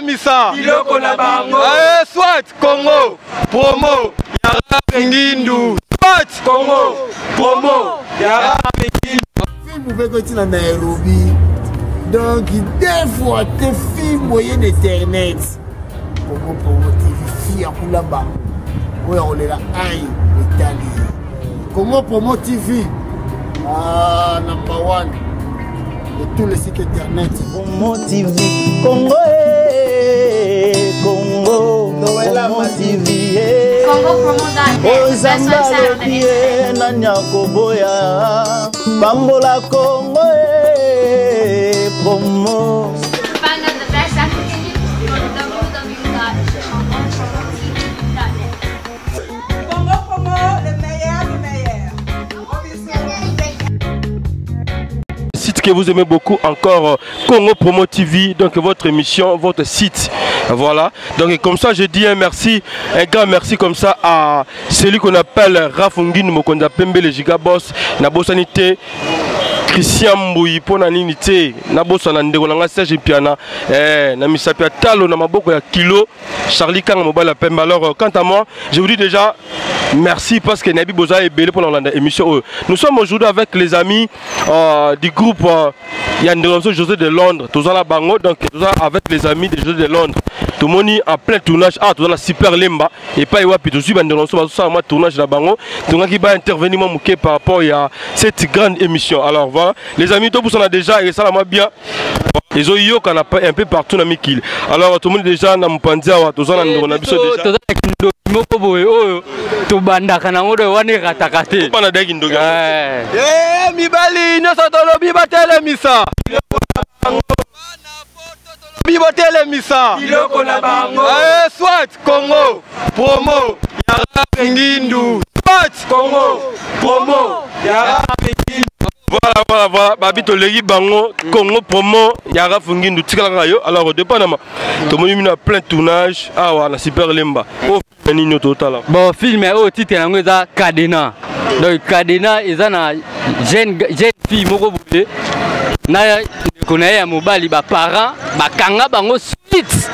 misa. Iloko na bango. Soit Congo, promo, Yara Ngindu. Soit Congo, promo, Yara Ngindu. Vous pouvez continuer à Nairobi. Donc, des fois, tes films moyens d'internet. Congo Promo TV, Fia Koulaba. Oui, on est là, aïe, l'Italie. Congo Promo TV, number one. De tous les sites internet. Promo TV, Congo, Congo, Promo TV. Congo Promo Saturday. Nanya Koboya, Bambola Congo, Promo. Find out the best African news on www.congopromotv.net. Congo Promo, le meilleur du meilleur. Site que vous aimez beaucoup encore, Congo Promo TV, donc votre émission, votre site. Voilà, donc comme ça je dis un merci, un grand merci comme ça à celui qu'on appelle Rafungin Mokonda Pembe le Gigaboss, Nabosanité. Christian Mbouyi pour na ninité na bossa na ndeko na Serge Piana na misapia talo na maboko ya kilo Charlie Kang mobile Pembe. Alors quant à moi je vous dis déjà merci parce que Nabi Boza est belé pour l'émission. Nous sommes aujourd'hui avec les amis du groupe Yandelonso José de Londres, tous la bango, donc avec les amis de José de Londres. Tout le monde en plein tournage, tout la super lemba et pas wapi tout suite Yandelonso ça moi tournage la bango. Donc qui va intervenir mon mouké par rapport à cette grande émission. Alors voilà, les amis tout on a déjà et ça la moi bien. Les oyo qu'on a un peu partout dans Mikil. Alors tout le monde déjà na mpandia wa tous on a biso déjà. To banda kana ngodo wane katakate. Bana dagi ndoga. Mibali nyoso tolobi batele misa. Bibotele misa. Iloko na bango. Soit Congo, promo, Yara Ngindu. Soit Congo, promo, Yara Ngindu. Voilà, Babito Legi Bango, Congo Promo, Yara Fungindu, Tikalayo. Alors, dépendamment, tout le monde a plein de tournage. Ah, voilà, super lemba. Bon, film au titre est Cadena. Donc, Cadena est une jeune fille, na connaît un mobile, ba parents, ba kanga bango suite.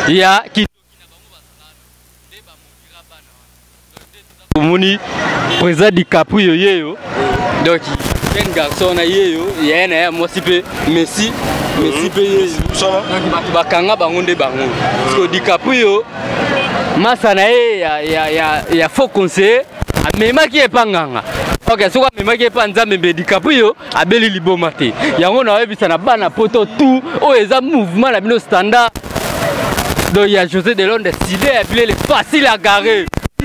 Il y a qui Moni président du Caprio yeyo. Donc jeune garçon na yeyo, il y a un mosipe Messi pe yeyo. Donc bakanga bango nde bango. Parce que du Caprio masa na ya faux conseiller, mema ki epanganga. Ok, so quoi mema ki epanza membe du Caprio abeli liboma te. Yango na webisa na bana poto tout o eza mouvement na bino standard. Donc il y a José de Londres stylé et puis il est facile à garer.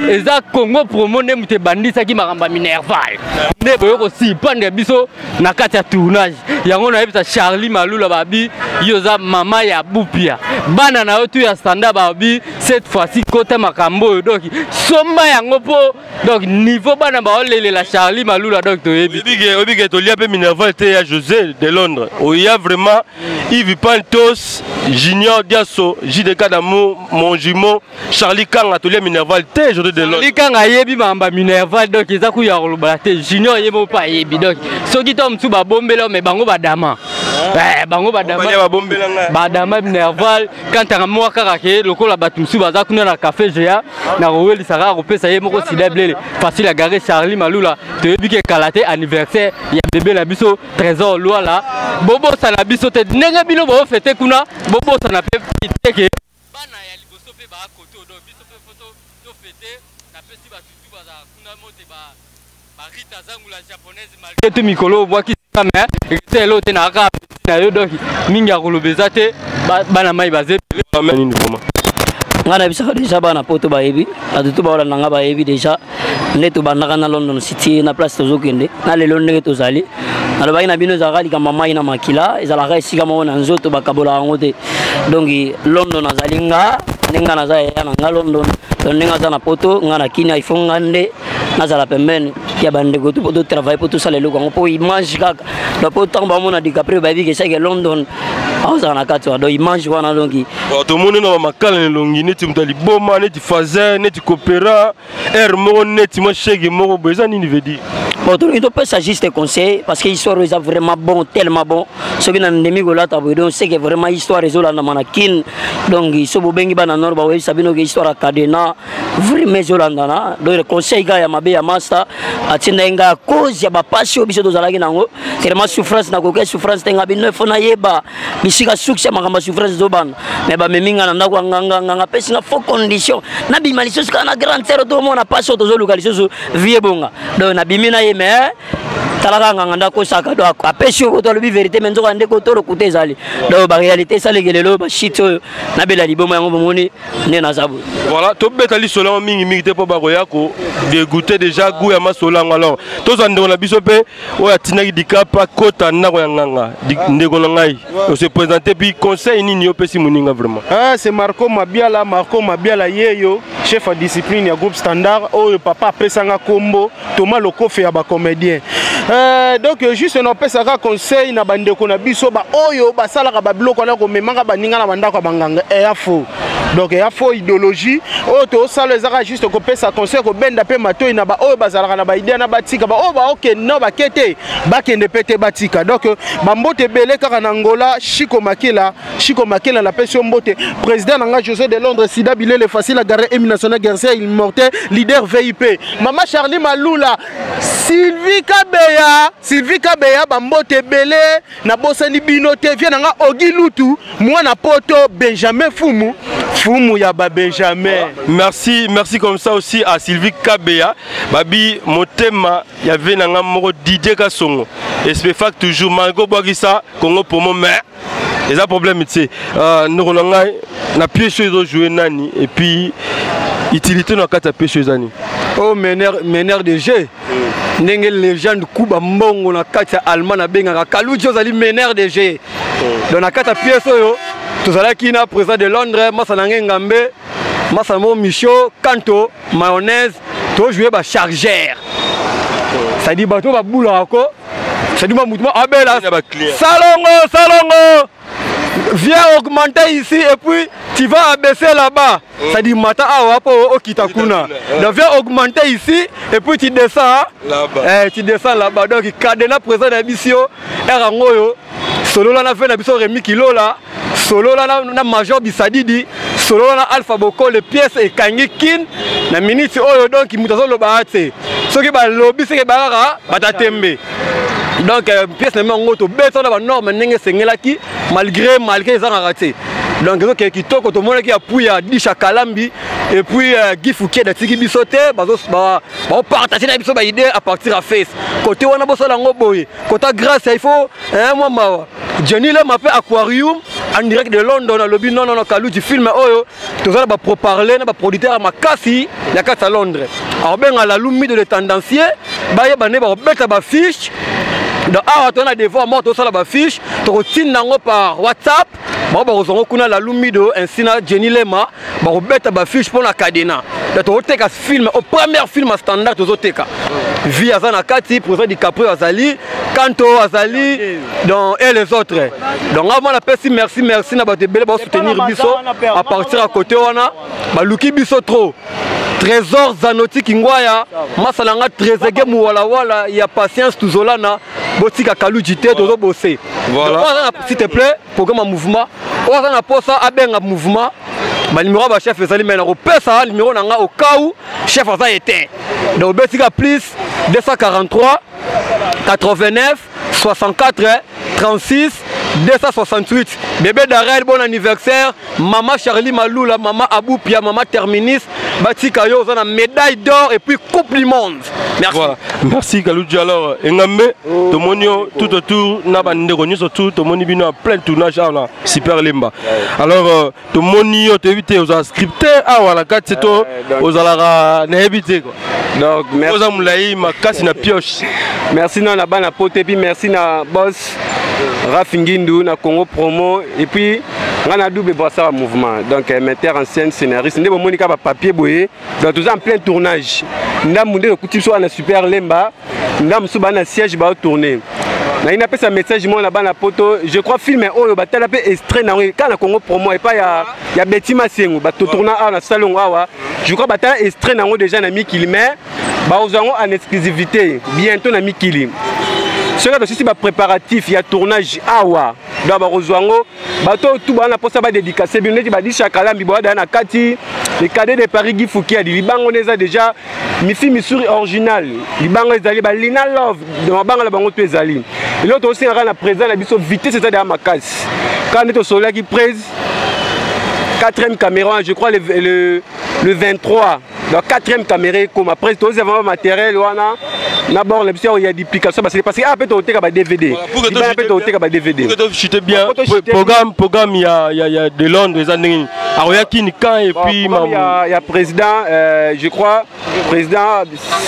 Et ça Congo Promo ne mute bandi ça qui maramba Minerval. Ne boyo aussi pande biso na kati ya tournage. Yango na yebisa Charlie Malula babi yoza mama ya Bupia. Bana na otu ya standard babi cette fois-ci côté makambo donc somba yango po donc niveau bana ba lele la Charlie Malula donc to yebi. Obi to lia pe Minerval te ya José de Londres. O ya vraiment Yves Pantos, Junior Diasso, JDK d'amour, mon jumeau Charlie Kang atelier Minerval te de Londres. Kanga yebi mamba Minerval donc eza ku ya kolobala te Junior yebo pa yebi donc soki to mtu ba bombela mais bango badama. Bango badama. Badama Minerval quand ta moi kaka ke lokola batu msu baza kuna na café Géa na roweli saka ko pesa yemo ko sidablele facile à garer Charlie Malula te yebi ke kalaté anniversaire ya bébé na biso trésor loi là bobo sa na biso te ndenge bino bo fete kuna bobo sa na pe teke bana ya liboso pe ba koto do biso pe photo to fete na pesi ba tutu baza kuna mote ba Rita zangu la japonaise malgré tout mikolo bois qui mais c'est l'autre na ka na yo donc minga kolobeza te bana mai baze ngana bisa déjà bana poto ba yebi atutu ba wala nanga ba yebi déjà neto banaka na London City na place tozokende na lelo ndenge tozali na ba ina bino zakali kama mai na makila ezalaka esika mo na nzoto bakabola ngo te donc London azalinga ninga na za ya na London ninga za na poto ngana kini iphone ngande na za la pembeni ya bande go tout pour travailler pour tout ça les locaux pour image kaka le poto ba mona DiCaprio ba bi ke c'est que London aza na kati wa do image wana donc to moni na makala ne longi neti mutali boma neti fazer neti kopera er mo neti mo shege mo beza nini vedi bon il doit pas juste conseil parce que l'histoire est vraiment bon, tellement bon. Ce qui n'a demi gola taboudon c'est que vraiment histoire est là manakin donc il se bobengi bana nord ba sabino que histoire à cadena vraiment zolanda donc le conseil ga ya mabe ya master atinda nga cause ya ba passion biso dozalaki nango tellement souffrance na koke souffrance tenga bino fona yeba bisika succès makamba souffrance zobana mais ba meminga na ndako nganga pesi na faux condition na bimaliso na grande terre to mona passion to zolukaliso vie bonga donc na bimina ye mais talaka nganga ko saka do apesi ko to lobi vérité menzo ande ko to lokuté zali donc ba réalité ça legelelo ba shit na bela libomo yango bomoni ne na zabu voilà to betali solango mingi mingi te po ba koya ko dégoûter déjà goût ya masolango alors to zande na biso pe o ya tinaki dikapa kota na ko nganga ndeko na ngai on se présenter puis conseil nini yo pesi muninga vraiment ah c'est Marco Mabiala yeyo chef de discipline ya groupe standard o papa pesanga kombo Thomas Lokofe ya ba comédien donc juste on pesa ka conseil na bandeko na biso ba oyo ba sala ka ba biloko na ko memanga baninga na bandako banganga ya faux donc ya faux idéologie o to sala ezaka juste ko pesa conseil ko benda pe matoi na ba oyo bazalaka na ba idée na batika ba o ba OK no ba kete ba kende pete batika donc ba mbote belé kaka na Angola Chico Makela la pension mbote président nanga José de Londres Sida Bilele facile à garer éminence national guerrier immortel leader VIP Mama Charlie Malula Sylvie Kabeya bambote belé na bosani binote vient nanga Ogi Lutu moi na poto Benjamin Fumu ya ba Benjamin. Merci comme ça aussi à Sylvie Kabeya babi motema ya venanga moko Didier Kasongo espéfac toujours Margot Boagisa Congo pour mon mais les problèmes tu sais nous na pièce de jouer nani et puis utilité na kata pièce nani oh meneur de jeu ndenge légende kuba mbongo na kata allemand na benga Kaluji ozali meneur de jeu donc na kata pièce oyo tozalaki na président de Londres Masana Ngambe Masamo Micho Kanto mayonnaise to jouer ba chargeur ça dit bato ba boula ko ça dit mouvement abela salongo viens augmenter ici et puis tu vas abaisser là-bas. Ça dit mata awa po okitakuna. Donc viens augmenter ici et puis tu descends là-bas. Tu descends là-bas. Donc cadena présent d'émission erangoyo solo là na fait na biso Rémi Kilo là. Solo là na Major Bisadidi. Solo là na Alpha Boko les pièces et kangi kin na minute oyo donc mutazo lo baate. Soki ba lobby c'est ba batatembe. Donc pièce na ngoto beto na ba norme ndenge sengelaki malgré les ans raté. Donc qui toko to mona ki apuya disha kalambi et puis Gifouké da tiki bisote ba partager na biso ba idée à partir à face. Côté wana boso la ngoboye. Côté grâce il faut moi mawa. Johnny le m'appelle Aquarium en direct de London na lobby non Kaluji film oyo to za ba pro parler na ba producteur makasi ya kata Londres. Alors ben à la lumi de le tendancier ba ye ba ne ba beta ba fiche. Donc on a des fois moi to ça la fiche to tin nango par WhatsApp. Bon ba ozongo kuna la lumido ainsi na Jenny Lema ba robeta ba fiche pour la cadena. Donc to teka film au premier film standard to teka. Via Zana Kati président du Capri Azali, Kanto Azali donc et les autres. Donc avant la merci na ba te bele ba soutenir biso à partir à côté wana ba luki biso trop. Trésor Zanoti Kingwaya, Masalanga Trezege Mouwala, il y a patience Tuzolana, Botika Kaluji Té, Tozo Bossé. Voilà. S'il te plaît, programme un mouvement. On a posé ça à un mouvement. Le numéro de chef Ezali Mena, au PSA, le numéro nanga au cas où chef a été. Donc Botika plus 243 89 64 36 268. Bébé Darel, bon anniversaire. Maman Charlie Maloula, maman Abou Pia, maman Terminis. Batika yo, on a médaille d'or et puis coupe du monde. Merci. Voilà. Merci Kaluji. Alors, Engambe, tout le monde tout autour, Nabandegoni surtout, tout le monde vient en plein tournage là, super limba. Alors, tout le monde y a évité aux scriptés, ah voilà, 4 c'est tout, aux alara, n'évité quoi. Donc, merci. Aux amoulaï, ma casse na pioche. Merci na la bana pote et puis merci na boss Rafingindu na Congo promo et puis on a double bossa mouvement donc metteur en scène scénariste ndé monika ba papier boyé donc tout en plein tournage ndam munde ko tiso na super lemba ndam suba na siège ba tourner na ina pesa message moi na bana poto je crois film oyo batala pe extrait na kana Congo promo et pas ya Betty Masengo ba tourna na salon awa je crois batala extrait nango déjà na mi kilime bazango en exclusivité bientôt na mikili. Ce que aussi ba préparatif il y a tournage awa donc bazango bato tout bana posa ba dédicacer bien neti ba di Chakalambi bo na kati les cadets de Paris Gifouki a dit libango neza déjà mi fi misuri original libango ezali ba Lina Love donc banga la bango to ezali et l'autre aussi na présent na biso vitesse c'est à makasi quand neto sola qui prise 4e caméra je crois le 23 donc 4e caméra comme après tous avant matériel wana d'abord il y a des duplications parce que après tu as DVD DVD bien programme il y a de Londres les années quand et puis il y a président je crois président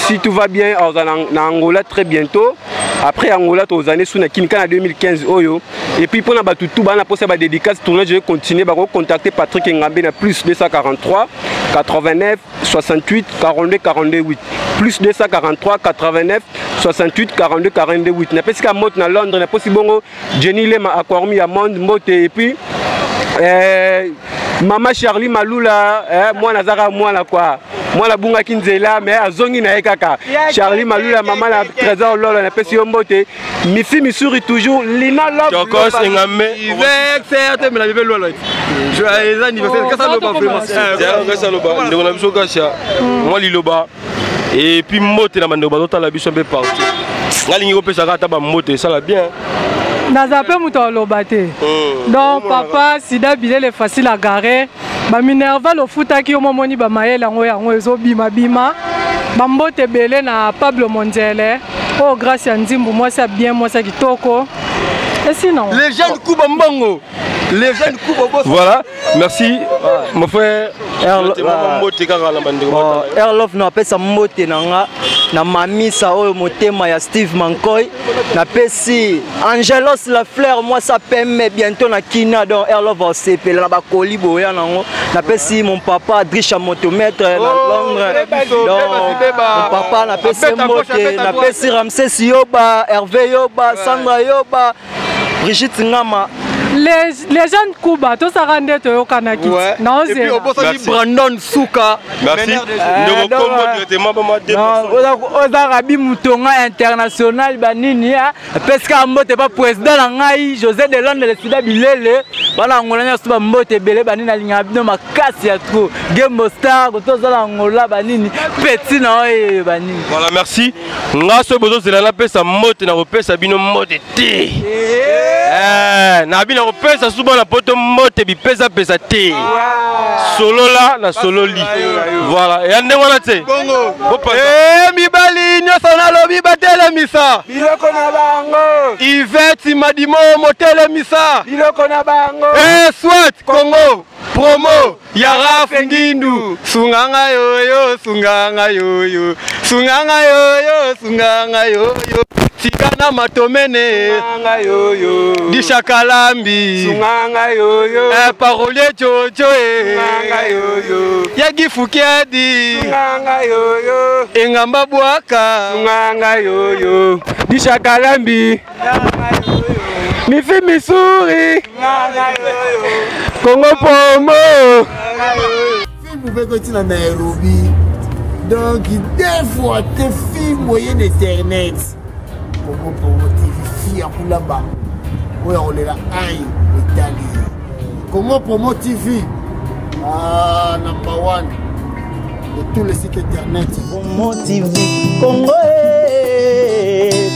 si tout va bien en Angola très bientôt après Angola aux années sous Kinka en 2015 oyo et puis pour na batu tout bana pour ça ba dédicace tournage je vais continuer ba contacter Patrick Ngambe na plus 243 89 68 42 42 8 plus 243 89 68 42 42 8 na pesika moto na Londres na possible bongo Jenny Lema Aquarmi ya monde mote et puis Mama Charlie Malula moi nazaka moi la quoi moi la bunga kinzela mais azongi na ekaka Charlie Malula maman la trésor lolo na pesi mbote mi fi mi sourit toujours Lina Love Joko Sengame avec certes mais la bébé lolo je les anniversaires que ça loba vraiment c'est ça loba ndeko na biso kasha moi liloba et puis mote na mandeko bazota la biso mpe partout ngalingi kopesa kata ba mote ça la bien Nazape muto lobate. Donc papa sida bilele facile à garer. Ba minerva lo futaki o momoni ba mayela ngo yango ezo bima bima. Ba mbote belé na Pablo Mondiele. Oh grâce à Nzimbu moi ça bien moi ça kitoko. Et sinon les jeunes Kuba Mbongo. Les jeunes Kuba. Voilà, merci mon frère. Erlof na pesa mbote nanga na mamisa oyo motema ya Steve Mankoy na pesi Angelos la fleur moi ça permet bientôt na kina donc Erlof va sepela na bakoli boya nango na pesi mon papa Adrisha motomètre na Londres donc mon papa na pesi mbote na pesi Ramsès Yoba Hervé Yoba Sandra Yoba Brigitte Ngama. Les jeunes Kuba, tout ça rend de au Kanaki. Non, c'est Brandon Souka. Merci. Rabi Moutonga international banini parce que mbote pas président ngai José Delande le Sida Bilele bana ngolanya suba mbote belé banini alinga bino makasi ya trop Game Star to za ngola banini petit na oye banini. Voilà, merci. Ngaso bozo zela la pesa mbote na repesa bino mbote te. Na bino repesa suba na poto mbote bi pesa pesa te. Solo là na solo li. Voilà, et ande wana te. Mibali nyoso na lobi batele misa. Biloko na bango. Yvette Madimo motele misa. Biloko na bango. Soit Congo promo Yara Ngindu sunganga yoyo sunganga yoyo sunganga yoyo sunganga yoyo Sikana matomene sunganga yoyo di Chakalambi sunganga yoyo parolier Jojo sunganga yoyo Yagi Fukiadi sunganga yoyo Engamba Bwaka sunganga yoyo di Chakalambi Mifi Missouri Congo Promo Film Beko na Nairobi donc deux fois tes films moyen internet Congo Promo TV fia kulamba oya olela ai Italie Congo Promo TV number 1 de tous les sites internet Promo TV Congo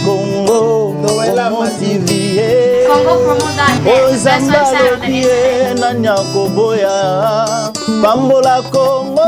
Congo Promo TV Congo Promo Ozamba lokie na nyakoboya Bambola Congo